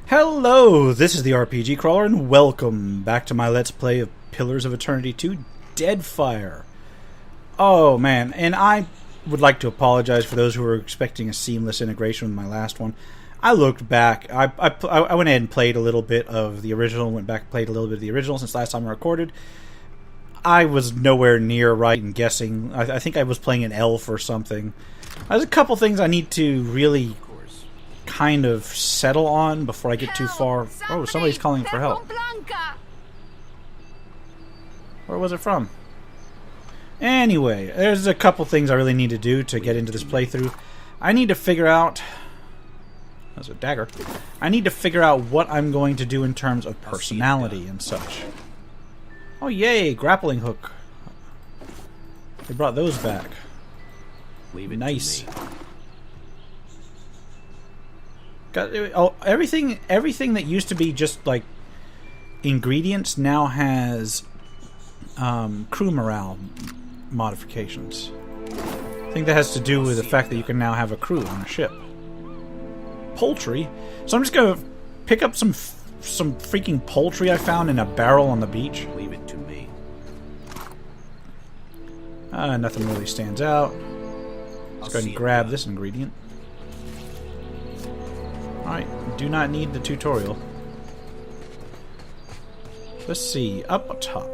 Hello, this is the RPG Crawler, and welcome back to my Let's Play of Pillars of Eternity 2 Deadfire. Oh man, and I would like to apologize for those who were expecting a seamless integration with my last one. I looked back, I went ahead and played a little bit of the original, went back and played a little bit of the original since last time I recorded. I was nowhere near right in guessing. I think I was playing an elf or something. There's a couple things I need to really kind of settle on before I get too far. Oh, somebody's calling for help. Where was it from? Anyway, there's a couple things I really need to do to get into this playthrough. I need to figure out... That's a dagger. I need to figure out what I'm going to do in terms of personality and such. Oh yay, grappling hook. They brought those back. Leave it nice. to me. Oh, everything that used to be just like ingredients now has crew morale modifications. I think that has to do with the fact that you can now have a crew on a ship. Poultry. So I'm just gonna pick up some freaking poultry I found in a barrel on the beach. Leave it to me. Nothing really stands out. Let's go ahead and grab this ingredient. Alright, do not need the tutorial. Let's see, up top.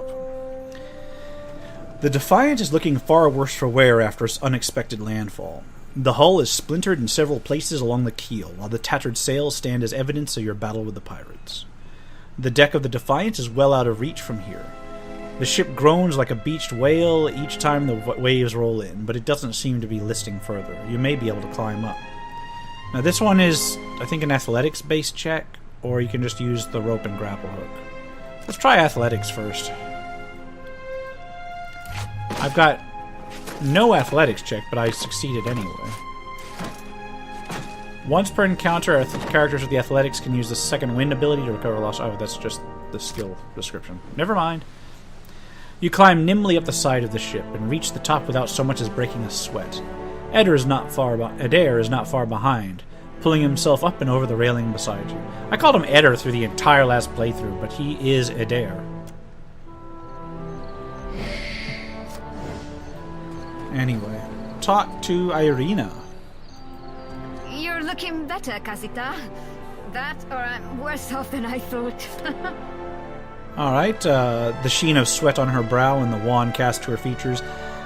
The Defiant is looking far worse for wear after its unexpected landfall. The hull is splintered in several places along the keel, while the tattered sails stand as evidence of your battle with the pirates. The deck of the Defiant is well out of reach from here. The ship groans like a beached whale each time the waves roll in, but it doesn't seem to be listing further. You may be able to climb up. Now this one is, I think, an athletics-based check, or you can just use the rope and grapple hook. Let's try athletics first. I've got no athletics check, but I succeeded anyway. Once per encounter, characters with the athletics can use the second wind ability to recover lost... Oh, that's just the skill description. Never mind. You climb nimbly up the side of the ship and reach the top without so much as breaking a sweat. Adair is not far behind, pulling himself up and over the railing beside you. I called him Adair through the entire last playthrough, but he is Adair. Anyway, talk to Irina. You're looking better, Casita. That, or I'm worse off than I thought. Alright, the sheen of sweat on her brow and the wand cast to her features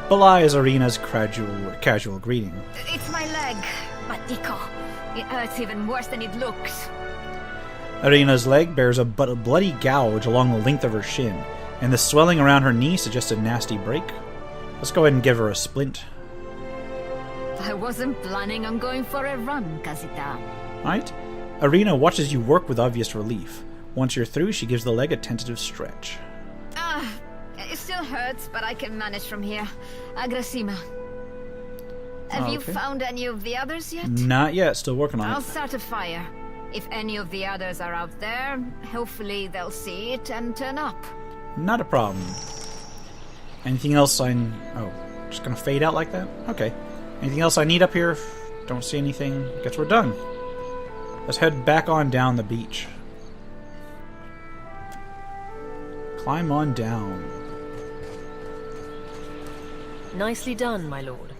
belies Irina's casual greeting. It's my leg, Matico. It hurts even worse than it looks. Irina's leg bears a bloody gouge along the length of her shin, and the swelling around her knee suggests a nasty break. Let's go ahead and give her a splint. I wasn't planning on going for a run, Casita. Alright. Irina watches you work with obvious relief. Once you're through, she gives the leg a tentative stretch. It still hurts, but I can manage from here. Agrasima. Have you found any of the others yet? Not yet, still working on it. I'll start a fire. If any of the others are out there, hopefully they'll see it and turn up. Not a problem. Anything else Oh, just gonna fade out like that? Okay. Anything else I need up here? Don't see anything. Guess we're done. Let's head back on down the beach. Climb on down. Nicely done, my lord.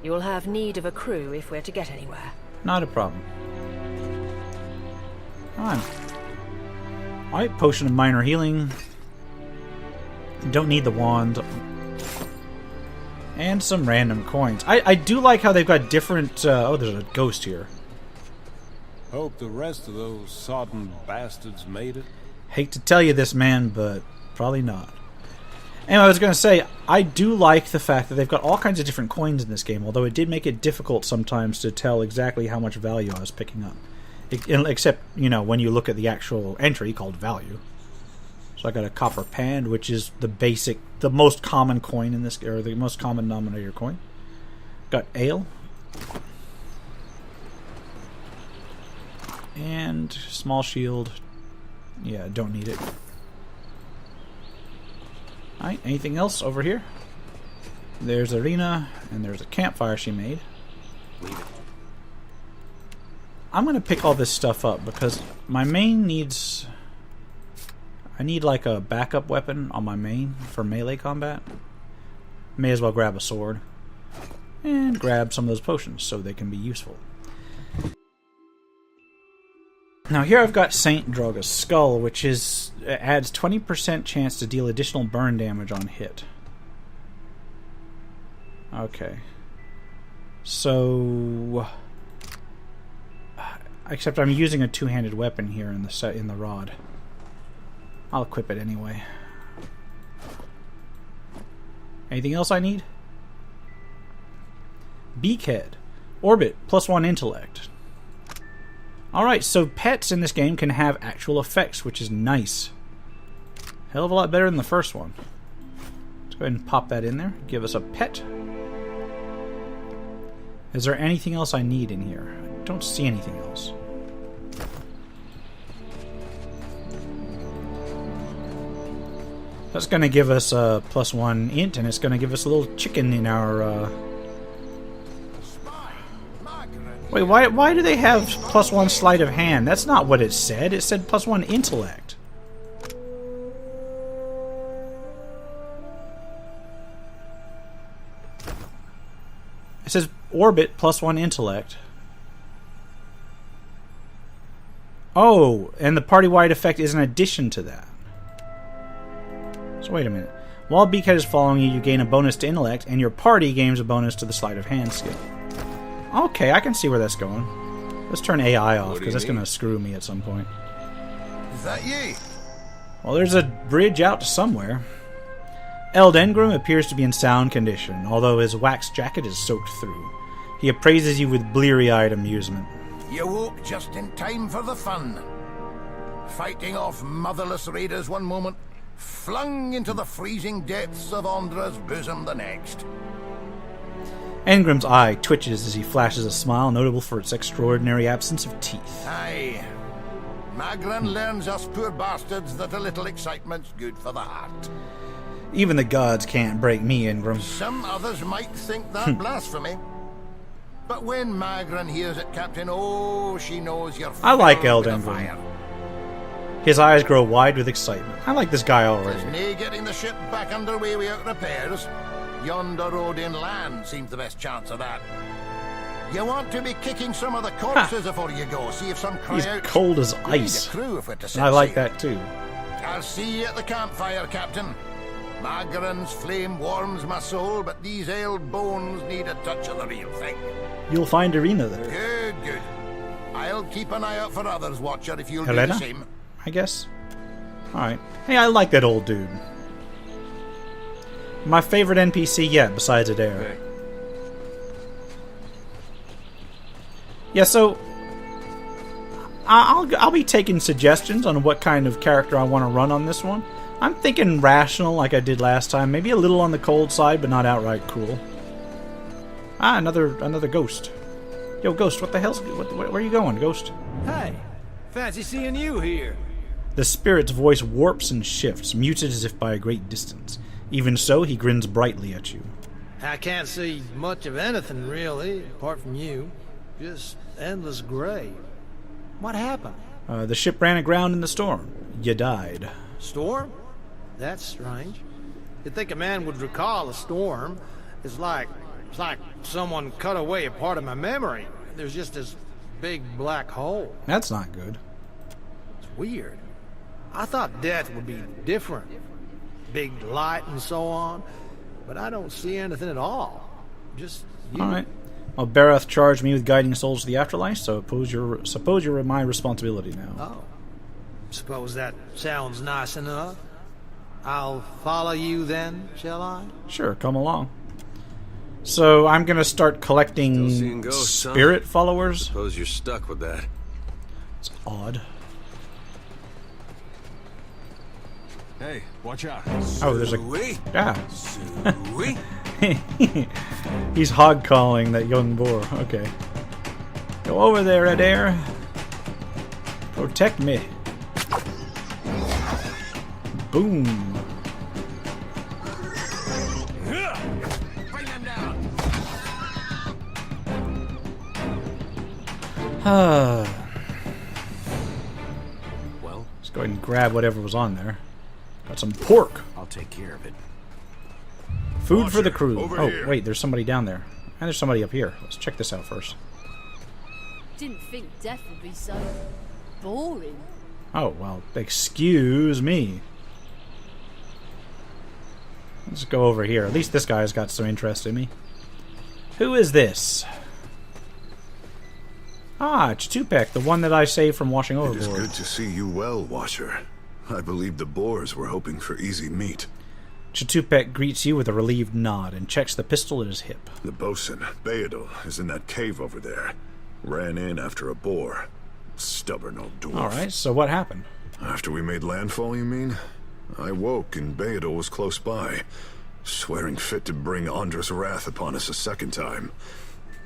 You'll have need of a crew if we're to get anywhere. Not a problem. Come on. Alright, potion of minor healing. Don't need the wand. And some random coins. I do like how they've got different... oh, there's a ghost here. Hope the rest of those sodden bastards made it. Hate to tell you this, man, but probably not. Anyway, I was going to say, I do like the fact that they've got all kinds of different coins in this game, although it did make it difficult sometimes to tell exactly how much value I was picking up. Except, you know, when you look at the actual entry called value. So I got a copper pand, which is the most common coin in this, or the most common denominator coin. Got ale. And small shield. Yeah, don't need it. Alright, anything else over here? There's Irina, and there's a campfire she made. Leave it. I'm gonna pick all this stuff up because my main needs... I need like a backup weapon on my main for melee combat. May as well grab a sword. And grab some of those potions so they can be useful. Now here I've got Saint Droga's Skull, which adds 20% chance to deal additional burn damage on hit. Okay. So... Except I'm using a two-handed weapon here in the rod. I'll equip it anyway. Anything else I need? Beakhead. Orbit, +1 intellect. Alright, so pets in this game can have actual effects, which is nice. Hell of a lot better than the first one. Let's go ahead and pop that in there. Give us a pet. Is there anything else I need in here? I don't see anything else. That's going to give us a +1 int, and it's going to give us a little chicken in our... Wait, why do they have +1 sleight of hand? That's not what it said. It said +1 intellect. It says orbit +1 intellect. Oh, and the party-wide effect is an addition to that. So wait a minute. While Beakhead is following you, you gain a bonus to intellect, and your party gains a bonus to the sleight of hand skill. Okay, I can see where that's going. Let's turn AI off, because that's going to screw me at some point. Is that you? Well, there's a bridge out to somewhere. Eldengrim appears to be in sound condition, although his wax jacket is soaked through. He appraises you with bleary-eyed amusement. You woke just in time for the fun. Fighting off motherless raiders one moment, flung into the freezing depths of Ondra's bosom the next. Engrim's eye twitches as he flashes a smile notable for its extraordinary absence of teeth. Aye. Magran learns us poor bastards that a little excitement's good for the heart. Even the gods can't break me, Engrim. Some others might think that blasphemy. But when Magran hears it, Captain, oh, she knows you're I like filled with Eldengrim. fire. His eyes grow wide with excitement. I like this guy already. There's nae getting the ship back underway without repairs. Yonder road inland seems the best chance of that. You want to be kicking some of the corpses before you go. See if some cry He's out. cold as We need ice. a crew if we're to set I like sail. that too. I'll see you at the campfire, Captain. Magran's flame warms my soul, but these ailed bones need a touch of the real thing. You'll find Irina there. Good, good. I'll keep an eye out for others, Watcher, if you'll Helena? do the same. I guess. Alright. Hey, I like that old dude. My favorite NPC yet, besides Adair. Hey. Yeah, so... I'll be taking suggestions on what kind of character I want to run on this one. I'm thinking rational like I did last time. Maybe a little on the cold side, but not outright cruel. Ah, another ghost. Yo, Ghost, what the hell's... where are you going, Ghost? Hey, fancy seeing you here. The spirit's voice warps and shifts, muted as if by a great distance. Even so, he grins brightly at you. I can't see much of anything, really, apart from you. Just endless gray. What happened? The ship ran aground in the storm. You died. Storm? That's strange. You'd think a man would recall a storm. It's like someone cut away a part of my memory. There's just this big black hole. That's not good. It's weird. I thought death would be different. Big light and so on. But I don't see anything at all. Just you. Alright. Well, Barath charged me with guiding souls to the afterlife, so suppose you're my responsibility now. Oh. Suppose that sounds nice enough. I'll follow you then, shall I? Sure, come along. So I'm gonna start Still collecting seeing ghosts, huh? spirit followers. Suppose you're stuck with that. It's odd. Hey, watch out. Oh, there's a... Sweet. Yeah. Sweet. He's hog calling that young boar. Okay. Go over there, Adair. Protect me. Boom. Bring him down. Well, Let's go ahead and grab whatever was on there. Got some pork. I'll take care of it. Food for the crew. over Oh, here. wait, there's somebody down there. And there's somebody up here. Let's check this out first. Didn't think death would be so boring. Oh, well, excuse me. Let's go over here. At least this guy's got some interest in me. Who is this? Ah, Chitupek, the one that I saved from washing It is overboard. good to see you well, Watcher. I believe the Boers were hoping for easy meat. Chitupek greets you with a relieved nod and checks the pistol at his hip. The bosun, Beadle, is in that cave over there. Ran in after a boar. Stubborn old dwarf. Alright, so what happened? After we made landfall, you mean? I woke and Beadle was close by, swearing fit to bring Andra's wrath upon us a second time.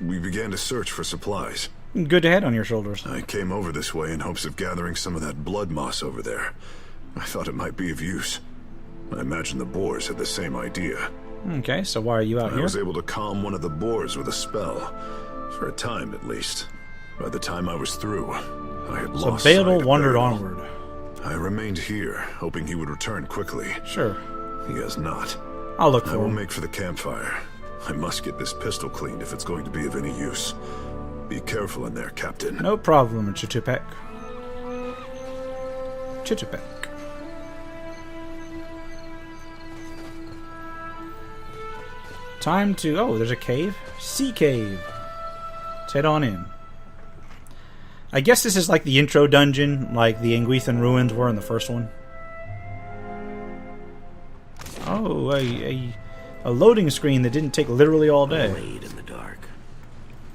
We began to search for supplies. Good to head on your shoulders. I came over this way in hopes of gathering some of that blood moss over there. I thought it might be of use. I imagine the Boers had the same idea. Okay, so why are you out I here? was able to calm one of the Boers with a spell. For a time, at least. By the time I was through, I had So lost sight Beadle of wandered Beadle. onward. I remained here, hoping he would return quickly. Sure. He has not. I'll look I for will him. make for the campfire. I must get this pistol cleaned if it's going to be of any use. Be careful in there, Captain. No problem, Chitupek. Chitupek. Time to... Oh, there's a cave. Sea cave. Let's head on in. I guess this is like the intro dungeon, like the Anguithan ruins were in the first one. Oh, a loading screen that didn't take literally all day. Blade in the dark.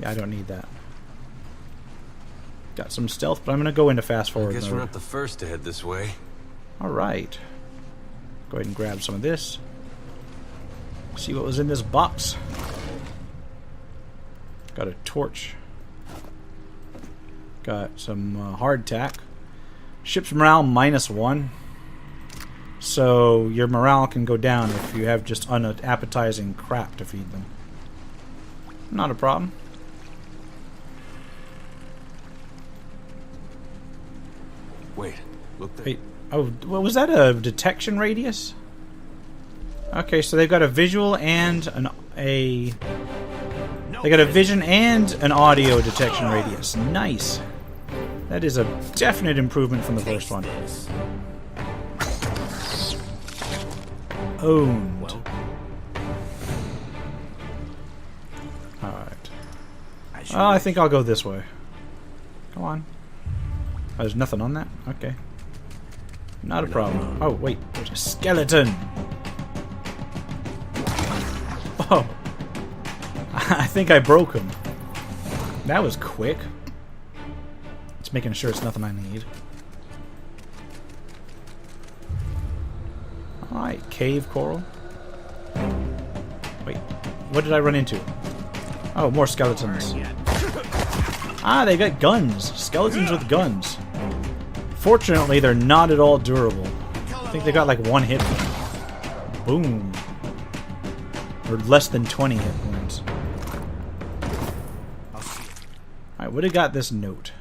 Yeah, I don't need that. Got some stealth, but I'm going to go into fast forward Guess mode. we're not the first to head this way. Alright. Go ahead and grab some of this. See what was in this box. Got a torch. Got some hardtack. Ship's morale -1. So your morale can go down if you have just unappetizing crap to feed them. Not a problem. Wait, look there. Wait. Oh, well, was that a detection radius? Okay, so they've got a visual and they got a vision and an audio detection radius. Nice. That is a definite improvement from the first one. Owned. Alright. Oh, I think I'll go this way. Come on. Oh, there's nothing on that? Okay. Not a problem. Oh, wait. There's a skeleton! Oh. I think I broke him. That was quick. Just making sure it's nothing I need. Alright, cave coral. Wait, what did I run into? Oh, more skeletons. Ah, they got guns. Skeletons with guns. Fortunately, they're not at all durable. I think they got like 1 hit point. Boom. Or less than 20 hit points. Alright, what do we got this note?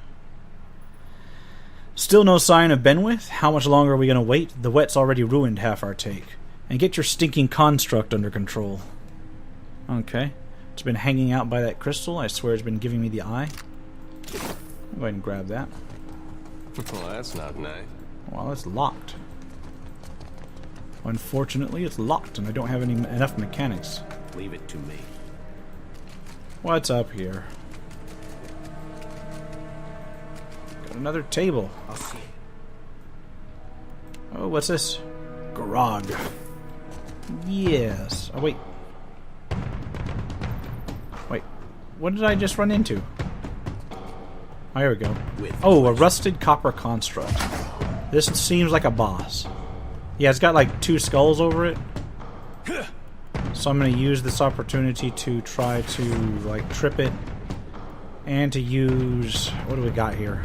Still no sign of Benwith? How much longer are we gonna wait? The wet's already ruined half our take. And get your stinking construct under control. Okay. It's been hanging out by that crystal. I swear it's been giving me the eye. I'll go ahead and grab that. Well, that's not nice. Well, it's locked. Unfortunately, it's locked, and I don't have enough mechanics. Leave it to me. What's up here? Got another table. I'll see. Oh, what's this? Grog. Yes. Oh, wait. Wait. What did I just run into? Oh, here we go. Oh, a rusted copper construct. This seems like a boss. Yeah, it's got like 2 skulls over it. So I'm going to use this opportunity to try to like trip it. And to use... What do we got here?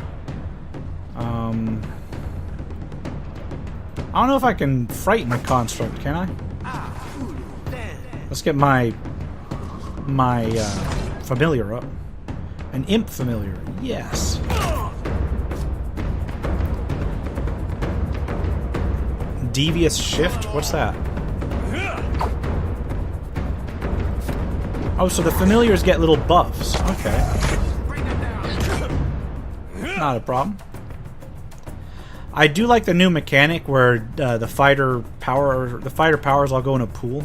I don't know if I can frighten a construct, can I? Let's get my familiar up. An imp familiar. Yes. Devious shift? What's that? Oh, so the familiars get little buffs. Okay. Not a problem. I do like the new mechanic where the fighter powers all go in a pool,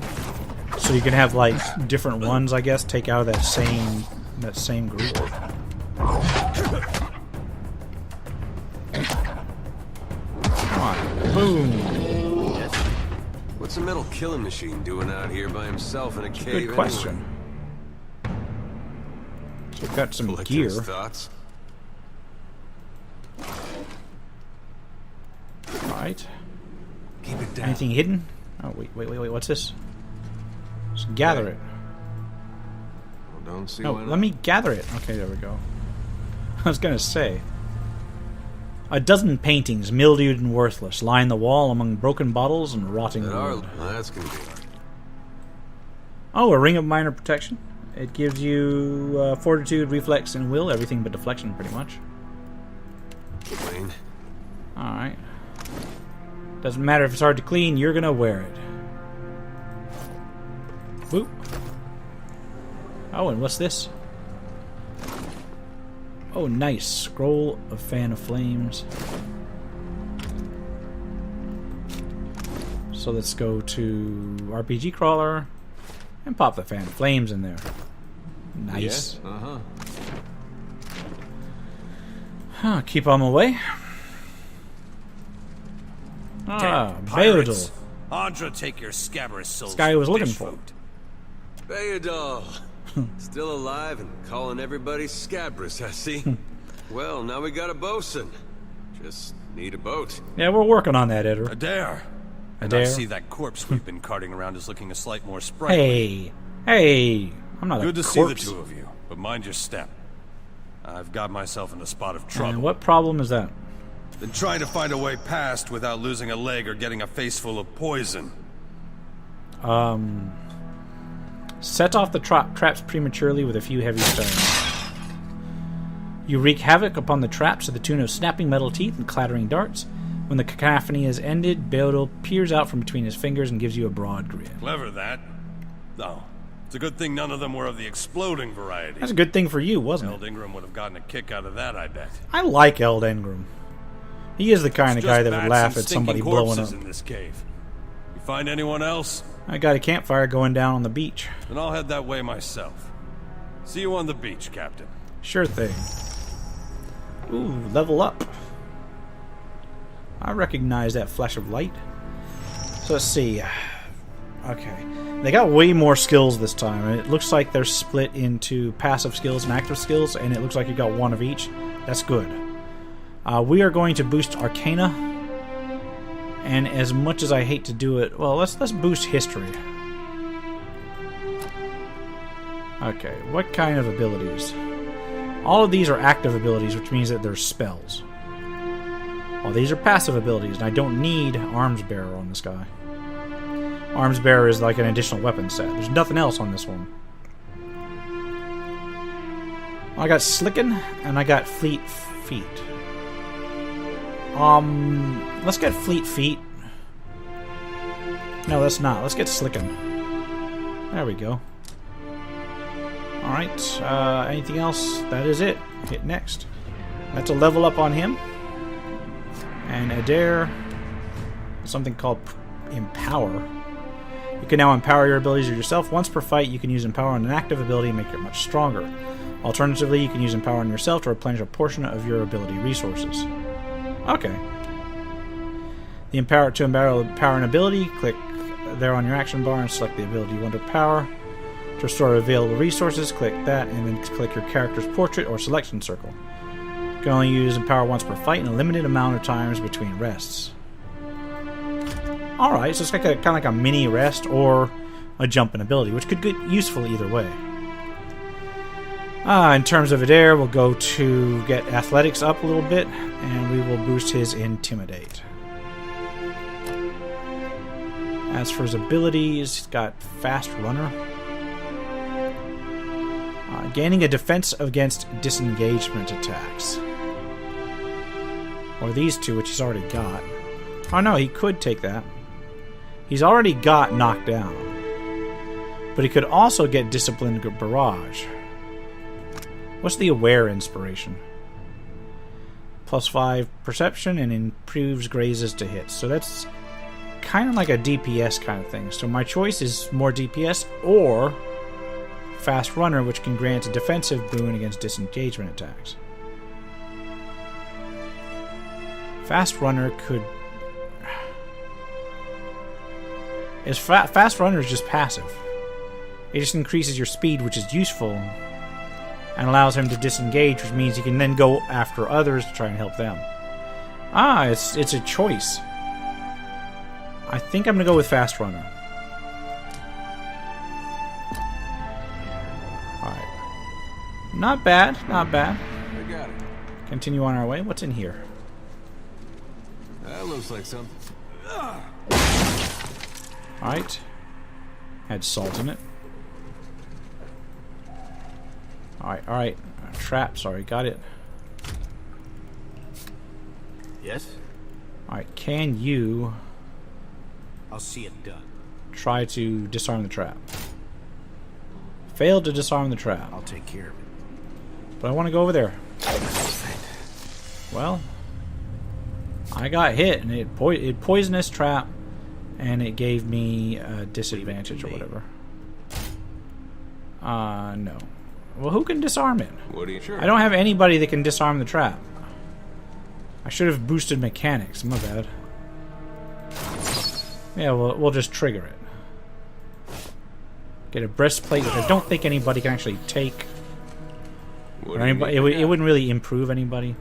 so you can have like different ones, I guess, take out of that same group. Come on, boom. What's a metal killing machine doing out here by himself in a cave? Good question. Anyway? So we've got some Collecting gear. his thoughts. Right. Keep it down. Anything hidden? Oh, wait. What's this? Just gather it. Well, don't see No, why not. let me gather it. Okay, there we go. I was gonna say. A dozen paintings, mildewed and worthless, line the wall among broken bottles and rotting wood. That's gonna be. Oh, a ring of minor protection. It gives you fortitude, reflex, and will. Everything but deflection, pretty much. Clean. Alright. Doesn't matter if it's hard to clean, you're gonna wear it. Boop. Oh, and what's this? Oh, nice. Scroll of Fan of Flames. So let's go to RPG Crawler and pop the Fan of Flames in there. Nice. Yeah? Huh, keep on my way. Ah, Beodal. Andra, take your scabrous souls. This guy I was for looking dish for. food. Beodal. Still alive and calling everybody scabrous, I see. Well, now we got a bosun. Just need a boat. Yeah, we're working on that, Eder. Adair. And Adair. I see that corpse we've been carting around is looking a slight more sprightly. Hey, I'm not Good a to see the corpse. two of you, but mind your step. I've got myself in a spot of trouble. And what problem is that? Been trying to find a way past without losing a leg or getting a face full of poison. Set off the traps prematurely with a few heavy stones. You wreak havoc upon the traps to the tune of snapping metal teeth and clattering darts. When the cacophony is ended, Beodal peers out from between his fingers and gives you a broad grin. Clever, that. No. It's a good thing none of them were of the exploding variety. That's a good thing for you, wasn't Eld it? Ingram would have gotten a kick out of that, I bet. I like Eld Ingram. He is the kind of It's guy just that would bats laugh and at somebody stinking blowing corpses up. in this cave. You find anyone else? I got a campfire going down on the beach. Then I'll head that way myself. See you on the beach, Captain. Sure thing. Ooh, level up. I recognize that flash of light. So let's see. Okay. They got way more skills this time. And it looks like they're split into passive skills and active skills, and it looks like you got one of each. That's good. We are going to boost Arcana. And as much as I hate to do it, well, let's boost History. Okay, what kind of abilities? All of these are active abilities, which means that they're spells. All these are passive abilities, and I don't need Arms Bearer on this guy. Arms Bearer is like an additional weapon set. There's nothing else on this one. I got Slicken, and I got Fleet Feet. Let's get Fleet Feet. No, let's not. Let's get Slicken. There we go. Alright, anything else? That is it. Hit next. That's a level up on him. And Adair, something called Empower. You can now empower your abilities yourself. Once per fight, you can use Empower on an active ability and make it much stronger. Alternatively, you can use Empower on yourself to replenish a portion of your ability resources. Okay. To empower an ability, click there on your action bar and select the ability you want to power. To restore available resources, click that and then click your character's portrait or selection circle. You can only use Empower once per fight and a limited amount of times between rests. Alright, so it's like kind of like a mini rest or a jumping ability, which could get useful either way. In terms of Adair, we'll go to get Athletics up a little bit, and we will boost his Intimidate. As for his abilities, he's got Fast Runner. Gaining a defense against disengagement attacks. Or these two, which he's already got. Oh no, he could take that. He's already got knocked down. But he could also get disciplined barrage. What's the aware inspiration? +5 perception and improves grazes to hits. So that's kind of like a DPS kind of thing. So my choice is more DPS or Fast Runner, which can grant a defensive boon against disengagement attacks. Fast Runner could... Fast Runner is just passive. It just increases your speed, which is useful, and allows him to disengage, which means he can then go after others to try and help them. It's a choice. I think I'm going to go with Fast Runner. Alright. Not bad, not bad. I got it. Continue on our way. What's in here? That looks like something. Alright. Had salt in it. Alright. Trap, sorry, got it. Yes? Alright, can you... I'll see it done. Try to disarm the trap. Failed to disarm the trap. I'll take care of it. But I want to go over there. Well, I got hit, and it poisonous trap, and it gave me a disadvantage or whatever. No. Well, who can disarm it? What are you sure? I don't have anybody that can disarm the trap. I should have boosted mechanics. My bad. Yeah, we'll just trigger it. Get a breastplate, which I don't think anybody can actually take. Or anybody, it wouldn't really improve anybody.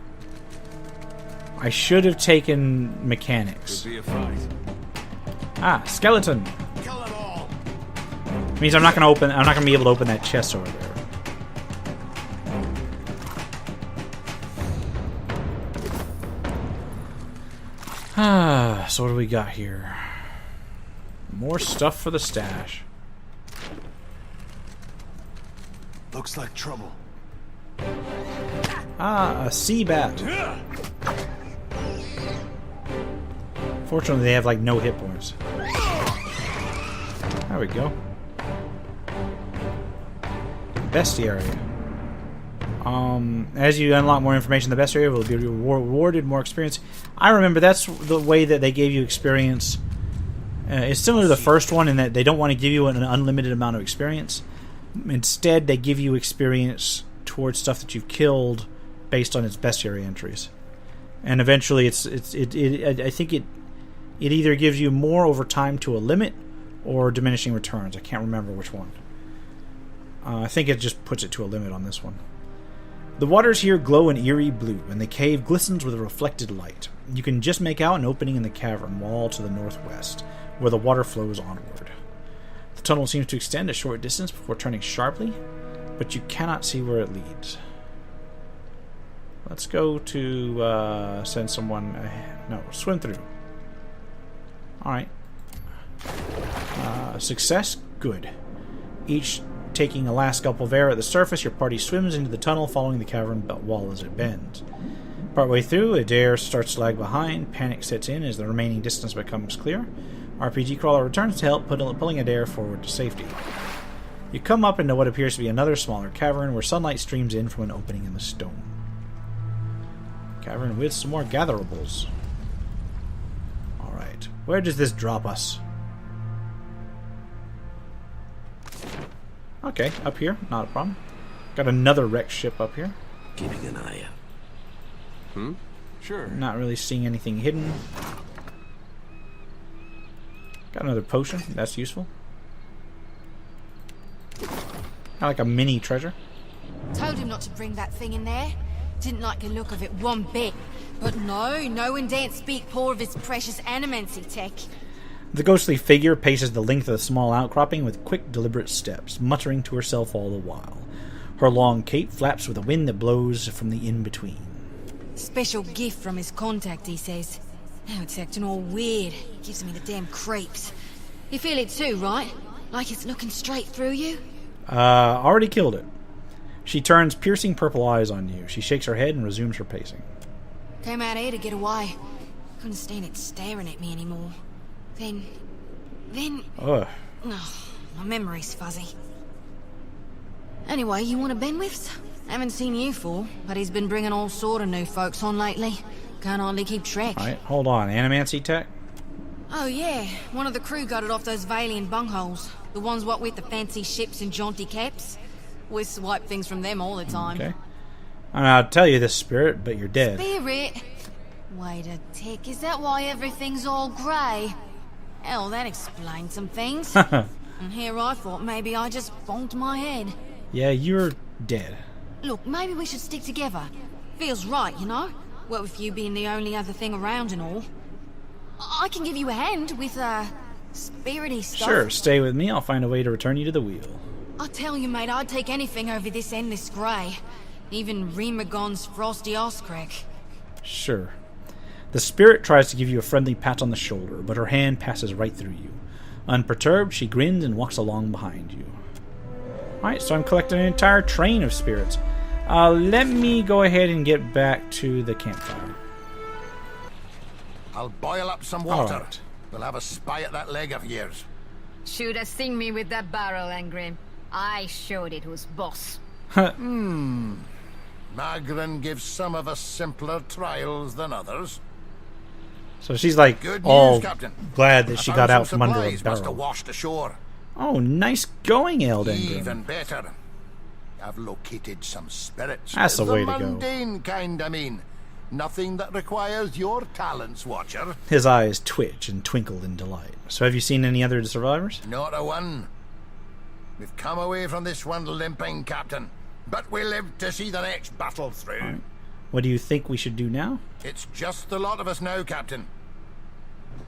I should have taken mechanics. Could be a fight. Skeleton. Kill them all. Means I'm not gonna be able to open that chest over there. So what do we got here? More stuff for the stash. Looks like trouble. A sea bat. Fortunately, they have like no hit points. There we go. Bestiary. As you unlock more information, the bestiary will be rewarded more experience. I remember that's the way that they gave you experience. It's similar to the first one in that they don't want to give you an unlimited amount of experience. Instead, they give you experience towards stuff that you've killed based on its bestiary entries. And eventually, I think it either gives you more over time to a limit or diminishing returns. I can't remember which one. I think it just puts it to a limit on this one. The waters here glow an eerie blue, and the cave glistens with a reflected light. You can just make out an opening in the cavern wall to the northwest, where the water flows onward. The tunnel seems to extend a short distance before turning sharply, but you cannot see where it leads. Let's go to send someone... no, swim through. Alright. Success? Good. Each taking a last gulp of air at the surface, your party swims into the tunnel, following the cavern wall as it bends. Partway through, Adair starts to lag behind. Panic sets in as the remaining distance becomes clear. RPG Crawler returns to help, pulling Adair forward to safety. You come up into what appears to be another smaller cavern where sunlight streams in from an opening in the stone. Cavern with some more gatherables. Alright, where does this drop us? Okay, up here, not a problem. Got another wrecked ship up here. Keeping an eye out. Sure. Not really seeing anything hidden. Got another potion, that's useful. Got like a mini treasure. Told him not to bring that thing in there. Didn't like the look of it one bit. But no one daren't speak poor of his precious animancy tech. The ghostly figure paces the length of the small outcropping with quick, deliberate steps, muttering to herself all the while. Her long cape flaps with a wind that blows from the in-between. Special gift from his contact, he says. Now it's acting all weird. Gives me the damn creeps. You feel it too, right? Like it's looking straight through you? Already killed it. She turns piercing purple eyes on you. She shakes her head and resumes her pacing. Came out here to get away. Couldn't stand it staring at me anymore. Then... Ugh. Oh, my memory's fuzzy. Anyway, you want to Benwith's? Haven't seen you for, but he's been bringing all sort of new folks on lately. Can't hardly keep track. Alright, hold on. Animancy tech? Oh yeah, one of the crew got it off those Valian bungholes. The ones what with the fancy ships and jaunty caps. We swipe things from them all the time. Okay. I'll tell you this, Spirit, but you're dead. Spirit? Wait a tick, is that why everything's all grey? Hell, that explains some things. And here I thought maybe I just bonked my head. Yeah, you're dead. Look, maybe we should stick together. Feels right, you know? What with you being the only other thing around and all. I can give you a hand with, spirity stuff. Sure, stay with me. I'll find a way to return you to the wheel. I tell you, mate, I'd take anything over this endless grey. Even Remagon's frosty ass crack. Sure. The Spirit tries to give you a friendly pat on the shoulder, but her hand passes right through you. Unperturbed, she grins and walks along behind you. Alright, so I'm collecting an entire train of spirits. Let me go ahead and get back to the campfire. I'll boil up some water. Right. We'll have a spy at that leg of yours. Should have seen me with that barrel, Angrim. I showed it who's boss. Magrin gives some of us simpler trials than others. So she's like Good all news, Captain. glad that she got out from under a Must have barrel. washed ashore. Oh, nice going, Elden. Even better. I've located some spirits. That's the way to go. mundane kind, I mean. Nothing that requires your talents, Watcher. His eyes twitch and twinkle in delight. So have you seen any other survivors? Not a one. We've come away from this one limping, Captain. But we live to see the next battle through. Right. What do you think we should do now? It's just the lot of us now, Captain.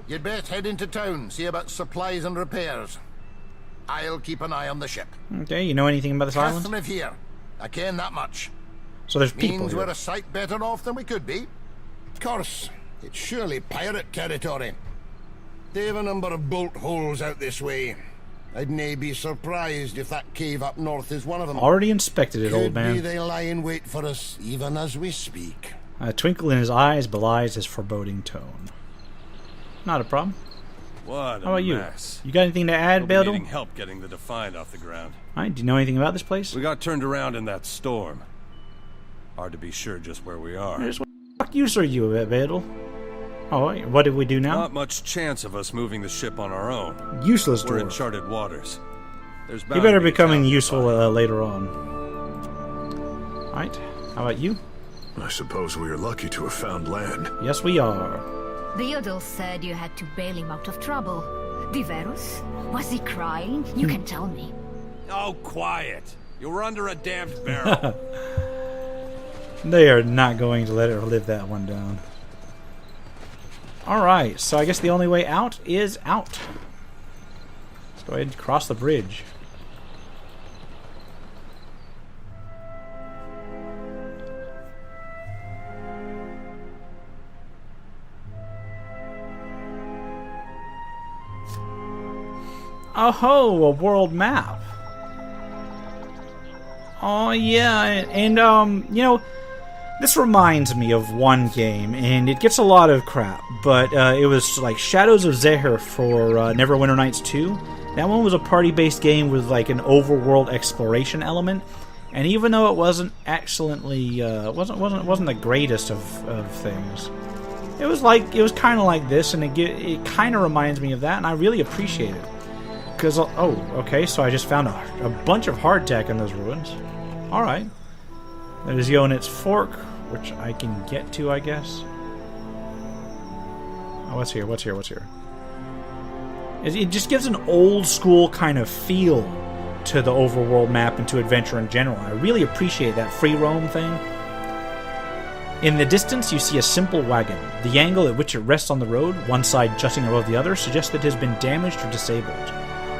You'd best head into town, see about supplies and repairs. I'll keep an eye on the ship. Okay, you know anything about this island? Live here. I ken that much. So there's people Means here. we're a sight better off than we could be. Of course, it's surely pirate territory. They've a number of bolt holes out this way. I'd nae be surprised if that cave up north is one of them. Already inspected it, old Could be man. they lie in wait for us even as we speak. A twinkle in his eyes belies his foreboding tone. Not a problem. What a How about mess. you got anything to add, We'll be Beldel? needing help getting the Defiant off the ground. Alright, do you know anything about this place? We got turned around in that storm. Hard to be sure just where we are. What the fuck use are you, Beldel? Oh, wait, what did we do now? Not much chance of us moving the ship on our own. Useless We're in dwarf. charted waters. There's You bound better to be becoming talent useful nearby. later on. Alright, how about you? I suppose we are lucky to have found land. Yes, we are. Theodore said you had to bail him out of trouble. Diverus? Was he crying? You can tell me. Oh, quiet. You were under a damned barrel. They are not going to let her live that one down. Alright, so I guess the only way out is out. Let's go ahead and cross the bridge. Oh, a world map. Oh, yeah, and, you know, this reminds me of one game, and it gets a lot of crap, but it was like Shadows of Zehar for Neverwinter Nights 2. That one was a party-based game with like an overworld exploration element, and even though it wasn't excellently, wasn't the greatest of things, it was kind of like this, and it kind of reminds me of that, and I really appreciate it. Because, oh, okay, so I just found a bunch of hardtack in those ruins. Alright. There's Yonit's Fork, which I can get to, I guess. Oh, what's here? What's here? What's here? It just gives an old school kind of feel to the overworld map and to adventure in general. I really appreciate that free roam thing. In the distance, you see a simple wagon. The angle at which it rests on the road, one side jutting above the other, suggests that it has been damaged or disabled.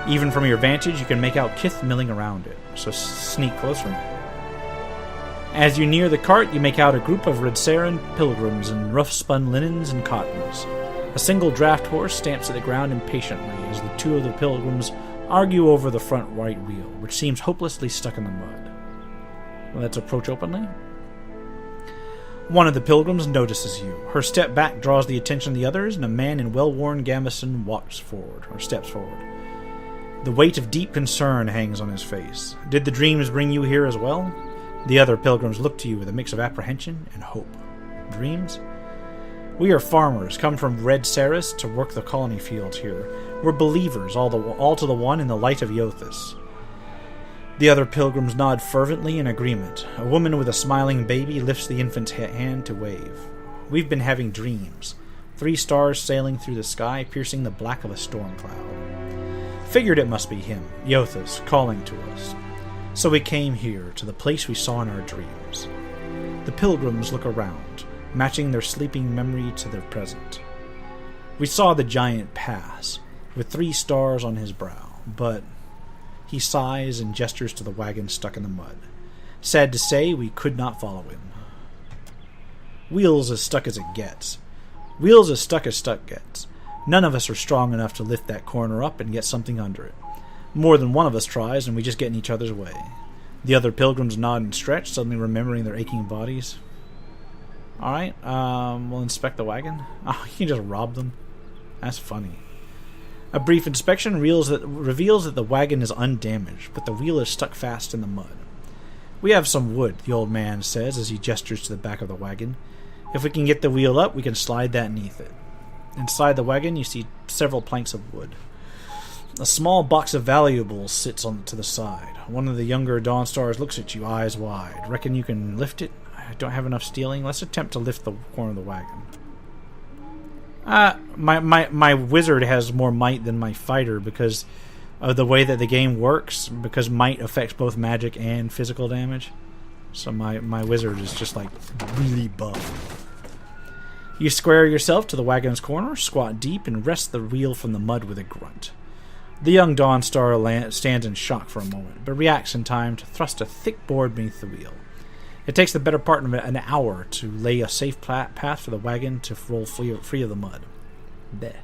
Even from your vantage, you can make out kith milling around it, so sneak closer. As you near the cart, you make out a group of Redsaran pilgrims in rough-spun linens and cottons. A single draft horse stamps at the ground impatiently as the two of the pilgrims argue over the front right wheel, which seems hopelessly stuck in the mud. Let's approach openly. One of the pilgrims notices you. Her step back draws the attention of the others, and a man in well-worn gambeson walks forward, or steps forward. The weight of deep concern hangs on his face. Did the dreams bring you here as well? The other pilgrims look to you with a mix of apprehension and hope. Dreams? We are farmers, come from Red Saris to work the colony fields here. We're believers, all to the one in the light of Iothas. The other pilgrims nod fervently in agreement. A woman with a smiling baby lifts the infant's hand to wave. We've been having dreams. 3 stars sailing through the sky, piercing the black of a storm cloud. Figured it must be him, Iothas, calling to us. So we came here, to the place we saw in our dreams. The pilgrims look around, matching their sleeping memory to their present. We saw the giant pass, with 3 stars on his brow, but he sighs and gestures to the wagon stuck in the mud. Sad to say, we could not follow him. Wheels as stuck as it gets. Wheels as stuck gets. None of us are strong enough to lift that corner up and get something under it. More than one of us tries, and we just get in each other's way. The other pilgrims nod and stretch, suddenly remembering their aching bodies. Alright, we'll inspect the wagon. Oh, you can just rob them. That's funny. A brief inspection reveals that the wagon is undamaged, but the wheel is stuck fast in the mud. We have some wood, the old man says as he gestures to the back of the wagon. If we can get the wheel up, we can slide that beneath it. Inside the wagon, you see several planks of wood. A small box of valuables sits to the side. One of the younger Dawnstars looks at you, eyes wide. Reckon you can lift it? I don't have enough stealing. Let's attempt to lift the corner of the wagon. My wizard has more might than my fighter because of the way that the game works, because might affects both magic and physical damage. So my wizard is just like really buff. You square yourself to the wagon's corner, squat deep, and wrest the wheel from the mud with a grunt. The young Dawnstar stands in shock for a moment, but reacts in time to thrust a thick board beneath the wheel. It takes the better part of an hour to lay a safe path for the wagon to roll free of the mud. Bleh.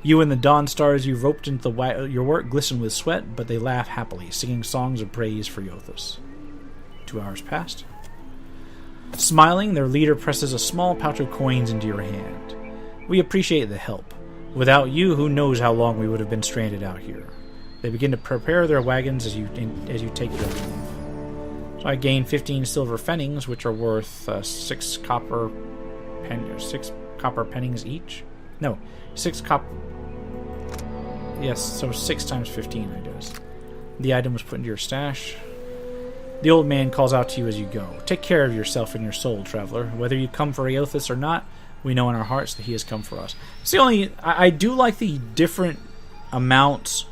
You and the Dawnstars you roped into your work glisten with sweat, but they laugh happily, singing songs of praise for Iothas. 2 hours passed. Smiling, their leader presses a small pouch of coins into your hand. We appreciate the help. Without you, who knows how long we would have been stranded out here. They begin to prepare their wagons as you take their leave. So I gain 15 silver pfennigs, which are worth 6 copper pennings each. No, 6 copper. Yes, so 6 times 15, I guess. The item was put into your stash. The old man calls out to you as you go. Take care of yourself and your soul, traveler. Whether you come for Iothas or not, we know in our hearts that he has come for us. It's the only... I do like the different amounts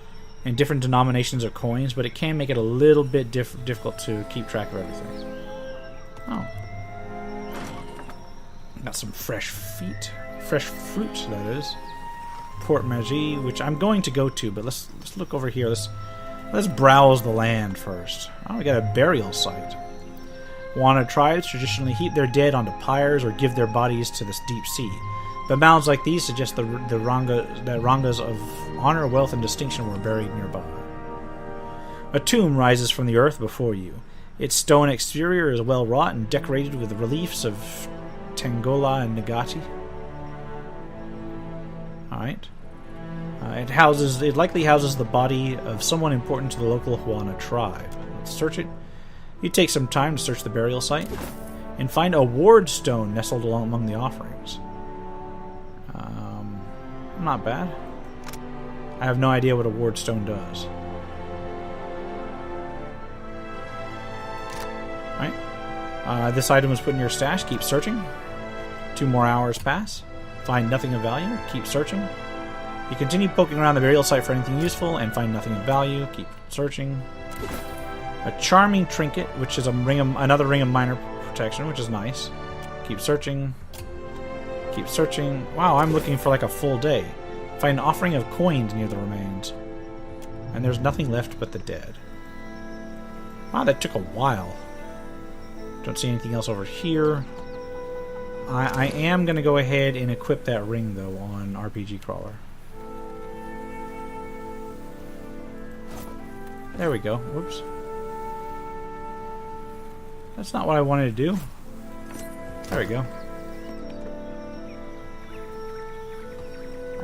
and different denominations of coins, but it can make it a little bit difficult to keep track of everything. Oh. Got some fresh fruit, that is. Port Magie, which I'm going to go to, but let's look over here. Let's browse the land first. Oh, we got a burial site. Wana tribes traditionally heap their dead onto pyres or give their bodies to the deep sea. But mounds like these suggest that Rangas of honor, wealth, and distinction were buried nearby. A tomb rises from the earth before you. Its stone exterior is well wrought and decorated with reliefs of Tengola and Nagati. Alright. It likely houses the body of someone important to the local Huana tribe. Let's search it. You take some time to search the burial site and find a ward stone nestled among the offerings. Not bad. I have no idea what a ward stone does. Alright. This item was put in your stash. Keep searching. 2 more hours pass. Find nothing of value. Keep searching. You continue poking around the burial site for anything useful and find nothing of value. Keep searching. A charming trinket, which is another ring of minor protection, which is nice. Keep searching. Keep searching. Wow, I'm looking for like a full day. Find an offering of coins near the remains. And there's nothing left but the dead. Wow, that took a while. Don't see anything else over here. I am going to go ahead and equip that ring, though, on RPG Crawler. There we go. Whoops. That's not what I wanted to do. There we go.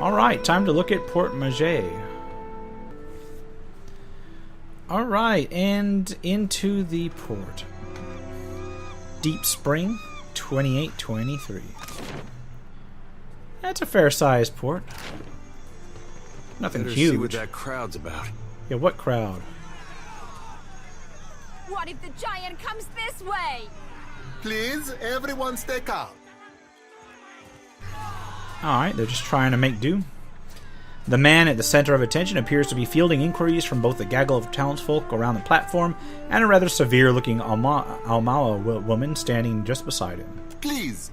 Alright, time to look at Port Maget. Alright, and into the port. Deep Spring, 2823. That's a fair-sized port. Nothing Better huge. See what that crowd's about. Yeah, what crowd? What if the giant comes this way? Please, everyone stay calm. Alright, they're just trying to make do. The man at the center of attention appears to be fielding inquiries from both the gaggle of townsfolk around the platform and a rather severe-looking Almala woman standing just beside him. Please,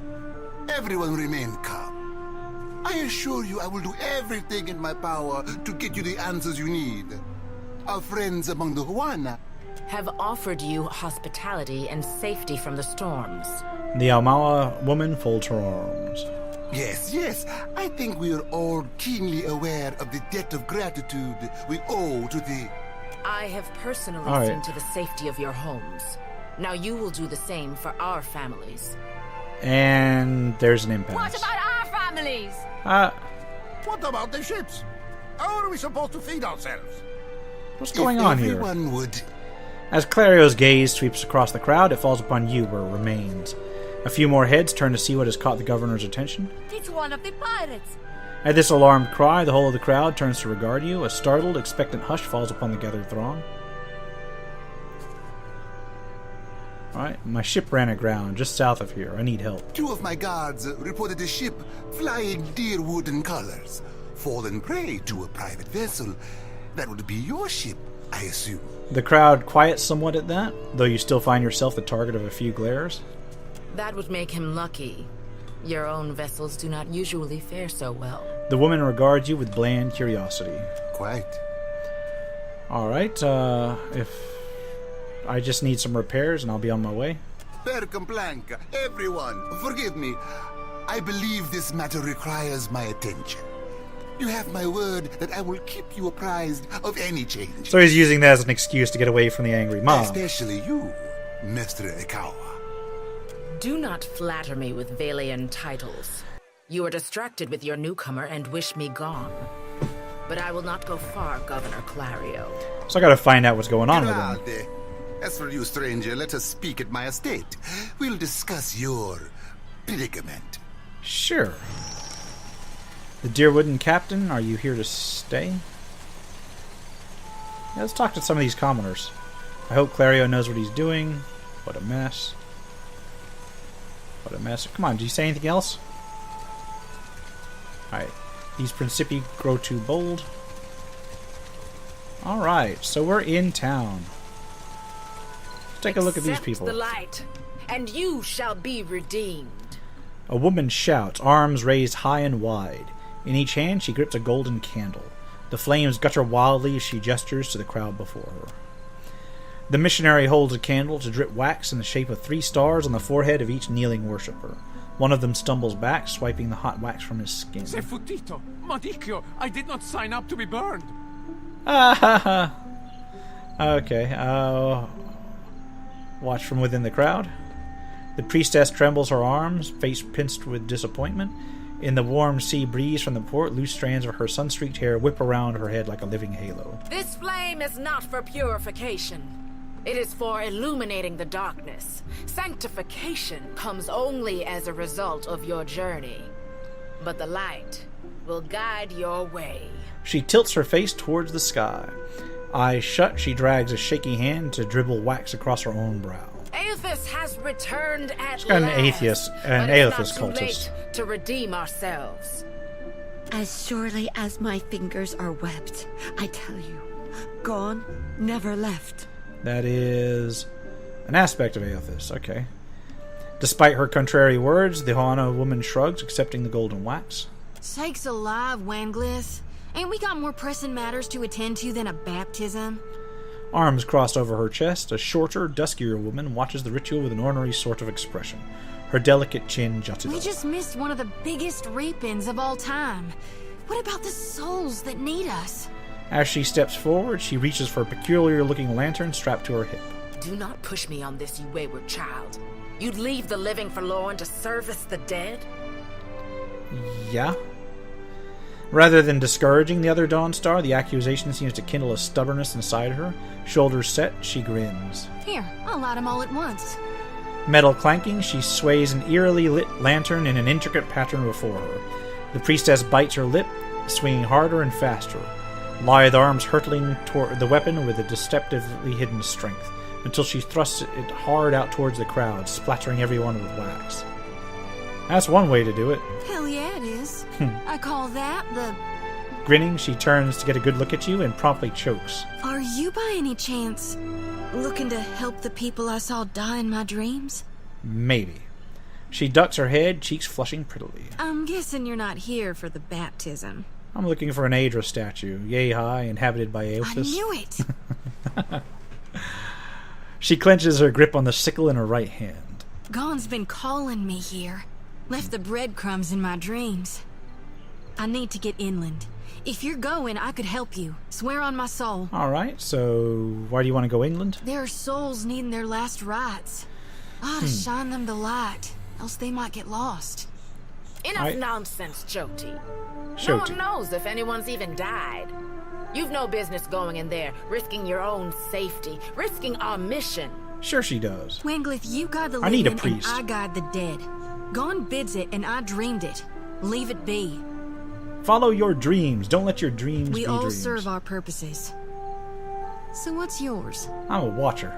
everyone remain calm. I assure you I will do everything in my power to get you the answers you need. Our friends among the Huana have offered you hospitality and safety from the storms. The Almala woman folds her arms. Yes. I think we are all keenly aware of the debt of gratitude we owe to the... I have personally seen to the safety of your homes. Now you will do the same for our families. And there's an impasse. What about our families? What about the ships? How are we supposed to feed ourselves? What's going on here? Everyone would... As Clario's gaze sweeps across the crowd, it falls upon you where it remains. A few more heads turn to see what has caught the governor's attention. It's one of the pirates. At this alarmed cry, the whole of the crowd turns to regard you. A startled, expectant hush falls upon the gathered throng. Alright, my ship ran aground just south of here. I need help. 2 of my guards reported a ship flying deer wooden colors, fallen prey to a private vessel. That would be your ship, I assume. The crowd quiets somewhat at that, though you still find yourself the target of a few glares. That would make him lucky. Your own vessels do not usually fare so well. The woman regards you with bland curiosity. Quite. Alright, if I just need some repairs and I'll be on my way. Per complanca, everyone, forgive me. I believe this matter requires my attention. You have my word that I will keep you apprised of any change. So he's using that as an excuse to get away from the angry mob. Especially you, Mr. Ikawa. Do not flatter me with Valian titles. You are distracted with your newcomer and wish me gone. But I will not go far, Governor Clario. So I gotta find out what's going on with him. As for you, stranger, let us speak at my estate. We'll discuss your predicament. Sure. The Deerwooden Captain, are you here to stay? Yeah, let's talk to some of these commoners. I hope Clario knows what he's doing. What a mess. What a mess. Come on, do you say anything else? Alright. These Principi grow too bold. Alright, so we're in town. Let's take a look at these people. The light, and you shall be redeemed. A woman shouts, arms raised high and wide. In each hand, she grips a golden candle. The flames gutter wildly as she gestures to the crowd before her. The missionary holds a candle to drip wax in the shape of 3 stars on the forehead of each kneeling worshipper. One of them stumbles back, swiping the hot wax from his skin. Sefutito, Madicchio, I did not sign up to be burned. Okay, watch from within the crowd. The priestess trembles her arms, face pinched with disappointment. In the warm sea breeze from the port, loose strands of her sun-streaked hair whip around her head like a living halo. This flame is not for purification. It is for illuminating the darkness. Sanctification comes only as a result of your journey. But the light will guide your way. She tilts her face towards the sky. Eyes shut, she drags a shaky hand to dribble wax across her own brow. Aethys has returned at She's got an last, Aethys but it's not too cultist. late to redeem ourselves. As surely as my fingers are webbed, I tell you, gone, never left. That is an aspect of Aethys, okay. Despite her contrary words, the Hana woman shrugs, accepting the golden wax. Sakes alive, Wanglith. Ain't we got more pressing matters to attend to than a baptism? Arms crossed over her chest, a shorter, duskier woman watches the ritual with an ornery sort of expression. Her delicate chin jutted We up. just missed one of the biggest reap-ins of all time. What about the souls that need us? As she steps forward, she reaches for a peculiar-looking lantern strapped to her hip. Do not push me on this, you wayward child. You'd leave the living forlorn to service the dead? Yeah. Rather than discouraging the other Dawnstar, the accusation seems to kindle a stubbornness inside her. Shoulders set, she grins. Here, I'll light them all at once. Metal clanking, she sways an eerily lit lantern in an intricate pattern before her. The priestess bites her lip, swinging harder and faster. Lithe arms hurtling toward the weapon with a deceptively hidden strength, until she thrusts it hard out towards the crowd, splattering everyone with wax. That's one way to do it. Hell yeah, it is. I call that the... Grinning, she turns to get a good look at you and promptly chokes. Are you by any chance looking to help the people I saw die in my dreams? Maybe. She ducks her head, cheeks flushing prettily. I'm guessing you're not here for the baptism. I'm looking for an Aedra statue, yay high, inhabited by Aelphus. I knew it! She clenches her grip on the sickle in her right hand. Gon's been calling me here. Left the breadcrumbs in my dreams. I need to get inland. If you're going, I could help you. Swear on my soul. Alright, so why do you want to go inland? There are souls needing their last rites. I ought to shine them the light, else they might get lost. Enough nonsense, Jyoti. No one knows if anyone's even died. You've no business going in there, risking your own safety, risking our mission. Sure she does. Wenglyth, you guide the I need a living priest. and I guide the dead. Gon bids it and I dreamed it. Leave it be. Follow your dreams. Don't let your dreams be We all dreams. serve our purposes. So what's yours? I'm a watcher.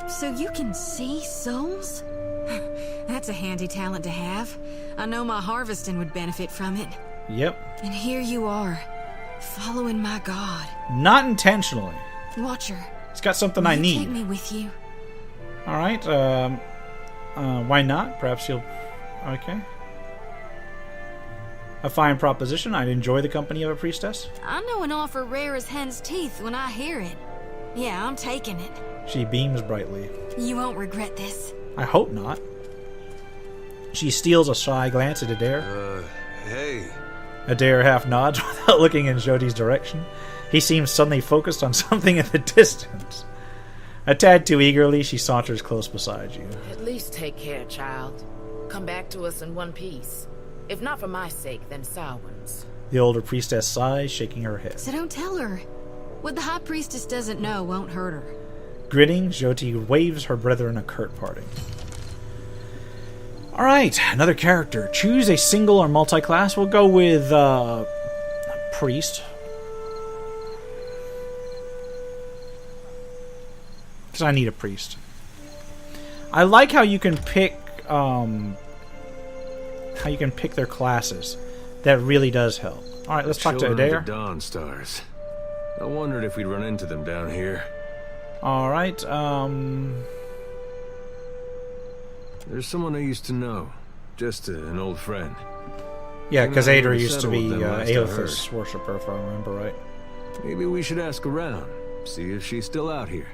So you can see souls? That's a handy talent to have. I know my harvesting would benefit from it. Yep. And here you are, following my god. Not intentionally. Watcher. It's got something will I you need. Take me with you. Alright, why not? Perhaps you'll... Okay. A fine proposition. I'd enjoy the company of a priestess. I know an offer rare as hen's teeth when I hear it. Yeah, I'm taking it. She beams brightly. You won't regret this. I hope not. She steals a shy glance at Adair. Hey. Adair half nods without looking in Jyoti's direction. He seems suddenly focused on something in the distance. A tad too eagerly, she saunters close beside you. At least take care, child. Come back to us in one piece. If not for my sake, then Samhain's. The older priestess sighs, shaking her head. So don't tell her. What the High Priestess doesn't know won't hurt her. Grinning, Jyoti waves her brethren a curt parting. Alright, another character. Choose a single or multi-class. We'll go with, priest. Because I need a priest. I like how you can pick, their classes. That really does help. Alright, let's talk to Adair. The Dawnstars. I wondered if we'd run into them down here. Alright, There's someone I used to know. Just an old friend. yeah, because Came out Aedra to used to settle be with them last I heard. Aelphus worshipper, if I remember right. Maybe we should ask around. See if she's still out here.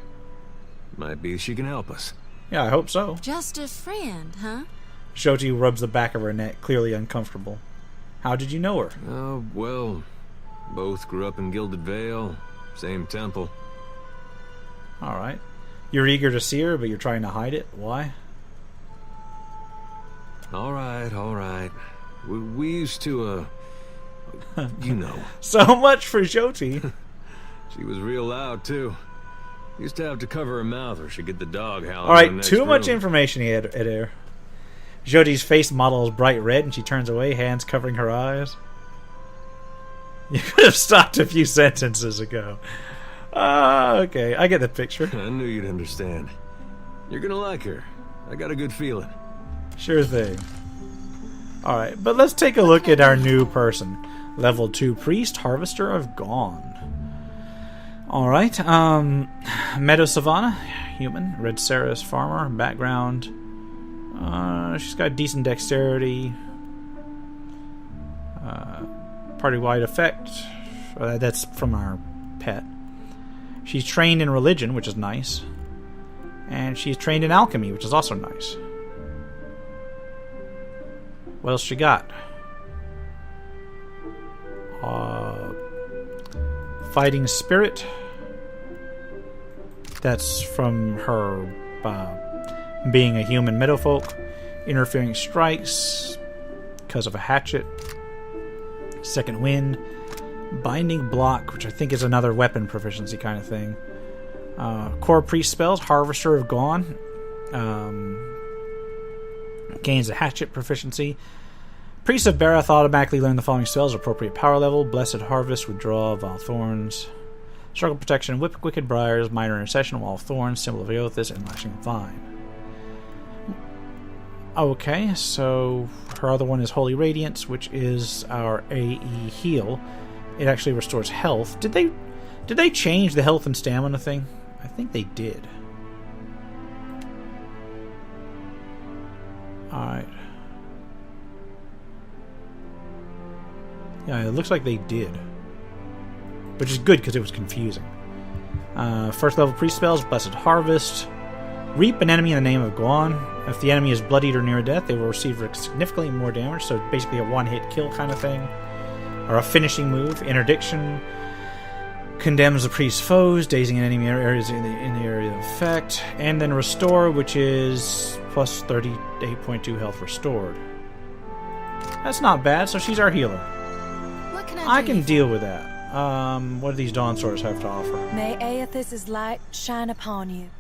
Might be she can help us. Yeah, I hope so. Just a friend, huh? Jyoti rubs the back of her neck, clearly uncomfortable. How did you know her? Oh, well, both grew up in Gilded Vale, same temple. Alright. You're eager to see her, but you're trying to hide it. Why? Alright. We used to, you know. So much for Jyoti. She was real loud, too. Used to have to cover her mouth or she'd get the dog howling. Alright, too much information he had there. Jyoti's face model is bright red and she turns away, hands covering her eyes. You could have stopped a few sentences ago. Okay, I get the picture. I knew you'd understand. You're gonna like her. I got a good feeling. Sure thing. Alright, but let's take a look at our new person. Level 2 Priest, Harvester of Gone. Alright, Meadow Savannah, human. Red Saris, farmer. Background. She's got decent dexterity. Party-wide effect. That's from our pet. She's trained in religion, which is nice. And she's trained in alchemy, which is also nice. What else she got? Fighting spirit. That's from her being a human meadowfolk. Interfering strikes because of a hatchet. Second wind. Binding block, which I think is another weapon proficiency kind of thing. Core priest spells. Harvester of Gone. Gains a hatchet proficiency. Priest of Barath automatically learn the following spells at appropriate power level. Blessed Harvest, Withdraw, Vile Thorns. Struggle Protection, Wicked Briars, Minor Intercession, Wall of Thorns, Symbol of Eothas, and Lashing Vine. Okay, so her other one is Holy Radiance, which is our AE heal. It actually restores health. Did they change the health and stamina thing? I think they did. Alright. Yeah, it looks like they did. Which is good because it was confusing. First level priest spells, Blessed Harvest. Reap an enemy in the name of Guan. If the enemy is bloodied or near death, they will receive significantly more damage. So basically a one-hit kill kind of thing. Or a finishing move. Interdiction. Condemns the priest's foes, dazing enemy areas in the area of effect. And then Restore, which is plus 38.2 health restored. That's not bad, so she's our healer. What can I can deal with that. What do these Dawn Swords have to offer? May Eothas' light shine upon you.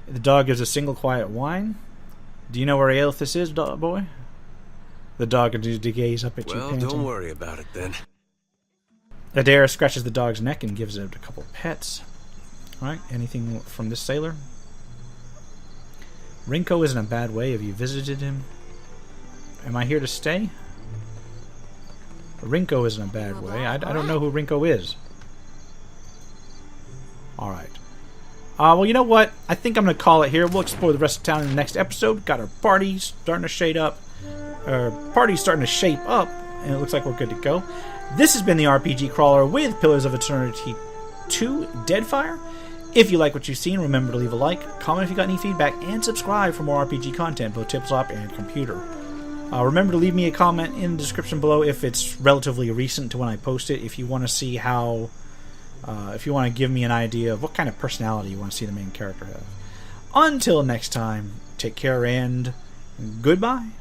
The dog gives a single quiet whine. Do you know where Eothas is, boy? The dog continues to gaze up at you, Well, panting. don't worry about it then. Adair scratches the dog's neck and gives it a couple pets. Alright, anything from this sailor? Rinko isn't a bad way. Have you visited him? Am I here to stay? Rinko isn't a bad way. I don't know who Rinko is. Alright. Well, you know what? I think I'm going to call it here. We'll explore the rest of town in the next episode. Got our party starting to shape up. And it looks like we're good to go. This has been the RPG Crawler with Pillars of Eternity 2 Deadfire. If you like what you've seen, remember to leave a like, comment if you got any feedback, and subscribe for more RPG content, both tabletop and computer. Remember to leave me a comment in the description below if it's relatively recent to when I post it, if you want to see how... if you want to give me an idea of what kind of personality you want to see the main character have. Until next time, take care and goodbye.